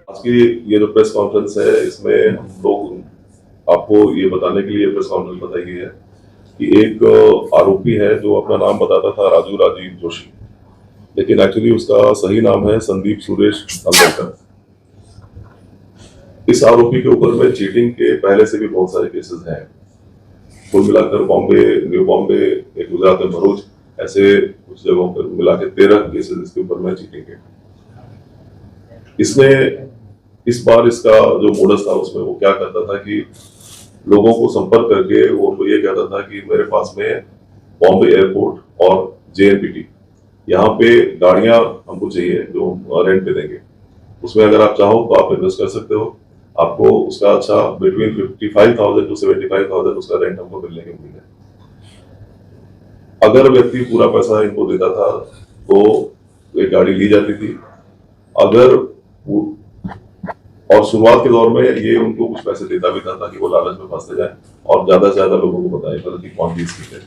आज की ये जो प्रेस कॉन्फ्रेंस है, इसमें हम लोग आपको ये बताने के लिए प्रेस कॉन्फ्रेंस बताई गई है कि एक आरोपी है जो अपना नाम बताता था राजू राजीव जोशी, लेकिन एक्चुअली उसका सही नाम है संदीप सुरेश अंबेडकर। इस आरोपी के ऊपर में चीटिंग के पहले से भी बहुत सारे केसेस हैं। कुल मिलाकर बॉम्बे, न्यू बॉम्बे, एक गुजरात में भरूच, ऐसे कुछ जगहों पर मिला के 13 केसेस इसके ऊपर में चीटिंग के। इसने इस बार इसका जो मोडस था उसमें वो क्या करता था कि लोगों को संपर्क करके वो उनको ये कहता था कि मेरे पास में बॉम्बे एयरपोर्ट और JNPT यहाँ पे गाड़ियां हमको चाहिए जो रेंट पे देंगे, उसमें अगर आप चाहो तो आप इन्वेस्ट कर सकते हो, आपको उसका अच्छा बिटवीन 55,000 to 75,000 उसका रेंट हमको मिलने के उम्मीद है। अगर व्यक्ति पूरा पैसा इनको देता था तो एक गाड़ी ली जाती थी। अगर और शुरुआत के दौर में ये उनको कुछ पैसे देता भी था ताकि वो लालच में फंसते जाए और ज्यादा से ज्यादा लोगों को बताए कि कौन सी स्कीम है।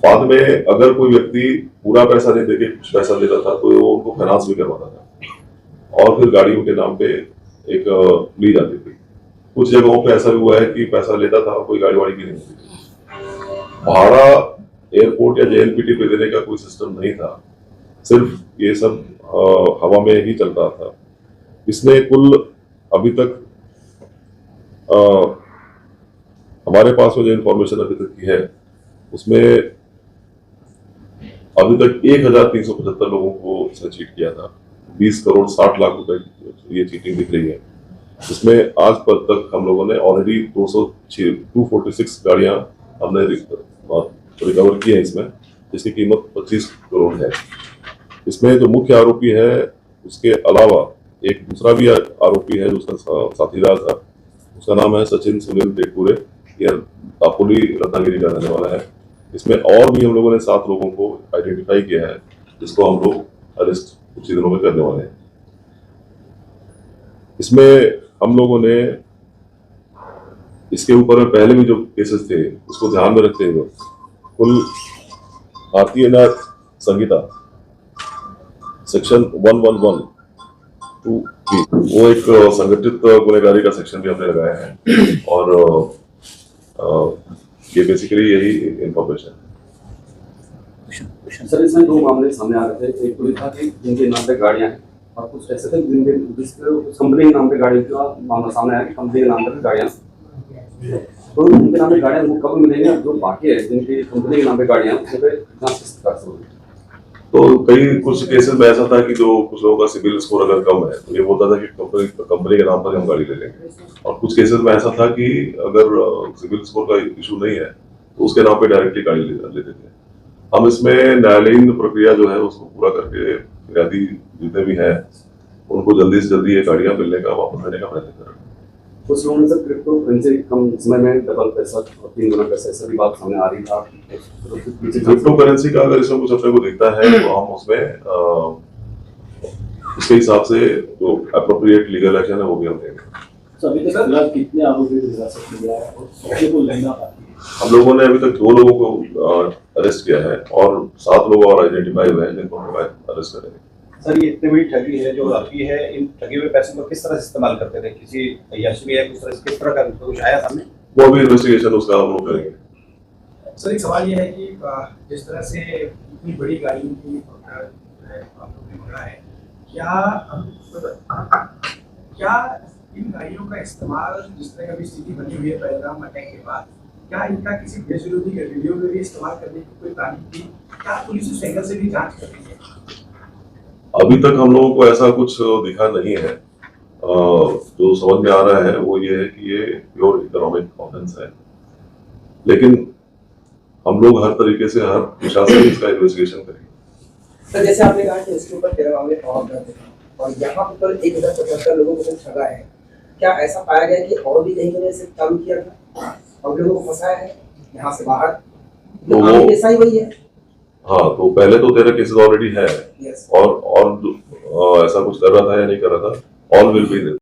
बाद में अगर कोई व्यक्ति पूरा पैसा नहीं देके कुछ पैसा देता था तो वो उनको फाइनेंस भी करवाता था और फिर गाड़ी उनके नाम पे एक ली जाती थी। कुछ जगहों पे ऐसा भी हुआ है कि पैसा लेता था और कोई गाड़ी वाड़ी की नहीं होती थी। भाड़ा एयरपोर्ट या JNPT पे देने का कोई सिस्टम नहीं था, सिर्फ ये सब हवा में ही चलता था। इसने कुल अभी तक हमारे पास में जो इंफॉर्मेशन अभी तक की है उसमें अभी तक 1,375 लोगों को इसने चीट किया था। 20 करोड़ 60 लाख रुपए ये चीटिंग दिख रही है। इसमें आज पर तक हम लोगों ने ऑलरेडी 246 गाड़ियां हमने रिकवर की है इसमें, जिसकी कीमत 25 करोड़ है। इसमें जो मुख्य आरोपी है उसके अलावा एक दूसरा भी आरोपी है जो उसका साथीदार था, उसका नाम है सचिन सुनील टेकपुरे, ये दापोली रत्नागिरी का रहने वाला है। इसमें और भी हम लोगों ने 7 लोगों को आइडेंटिफाई किया है जिसको हम लोग अरेस्ट कुछ दिनों में करने वाले हैं। इसमें हम लोगों ने इसके ऊपर में पहले भी जो केसेस थे उसको ध्यान में रखते हुए कुल भारतीय न्याय संहिता सेक्शन 1112 वो एक संगठित गुनहगारी का सेक्शन भी हमने लगाया है और ये बेसिकली यही इंफॉर्मेशन है। सर, इसमें 2 मामले सामने आ रहे थे। एक तो था कि जिनके नाम पे गाड़ियां हैं और कुछ ऐसे थे जिनके कंपनी के नाम पे गाड़ी का मामला सामने आया कि कंपनी के नाम पे गाड़ियां, तो उनके नाम पे गाड़ियां वो कब मिलेंगे? जो बाकी है जिनकी कंपनी के नाम पे गाड़ियां उन पे जांच किस प्रकार से होगी? तो कुछ केसेस में ऐसा था कि जो कुछ लोगों का सिविल स्कोर अगर कम है तो ये होता था कि कंपनी के नाम पर हम गाड़ी ले लेंगे, और कुछ केसेस में ऐसा था कि अगर सिविल स्कोर का इशू नहीं है तो उसके नाम पे डायरेक्टली गाड़ी ले लेते थे। हम इसमें न्यायालयीन प्रक्रिया जो है उसको पूरा करके फिरियादी जितने भी हैं उनको जल्दी से जल्दी ये गाड़ियां मिलने का, वापस देने का प्रयत्न करें। कुछ लोगों ने सर क्रिप्टो करेंसी कम समय में डबल पैसा और 3 गुना पैसा, ऐसा भी बात सामने आ रही था। क्रिप्टो करेंसी का अगर इसमें कुछ अपने को दिखता है तो हम उसमें उसके हिसाब से जो अप्रोप्रिएट लीगल एक्शन है वो भी हम लेंगे। अभी तक कितने आरोपी हिरासत में लिया है और को लेना? हम लोगों ने अभी तक 2 लोगों को अरेस्ट किया है और 7 लोग और आइडेंटिफाई हुए हैं जिनको हम अरेस्ट करेंगे। सर, ये इतनी बड़ी ठगी है जो ठगी है, इन ठगे हुए पैसों को किस तरह से इस्तेमाल करते थे? किसी यश में किस तरह का कुछ आया सामने? वो भी इन्वेस्टिगेशन उसका हम लोग करेंगे। सर, एक सवाल ये है कि जिस तरह से इतनी बड़ी गाड़ियों की आप लोगों ने पकड़ा है, क्या इन गाड़ियों का इस्तेमाल जिस तरह की स्थिति बनी हुई है पहलगाम अटैक के बाद, क्या इनका किसी देश विरोधी गतिविधियों में भी इस्तेमाल करने की कोई प्लानिंग थी? क्या पुलिस उस एंगल से भी जांच कर रही है? अभी तक हम लोगों को ऐसा कुछ दिखा नहीं है। जो समझ में आ रहा है वो ये है कि ये प्योर इकोनॉमिक ऑफेंस है, लेकिन हम लोग हर तरीके से हर दिशा से इसका इन्वेस्टिगेशन करेंगे। सर, जैसे आपने कहा कि इसके ऊपर 13 मामले फॉर्म करते हैं और यहाँ पर 1,075 लोगों को ठगा है, क्या ऐसा पाया गया कि और भी कहीं से काम किया था और लोगों को फंसाया है, यहाँ से बाहर तो वो- आगे ऐसा ही वही है। हाँ, तो पहले तो 13 केसेस ऑलरेडी है यस और ऐसा कुछ कर रहा था या नहीं कर रहा था, ऑल विल बी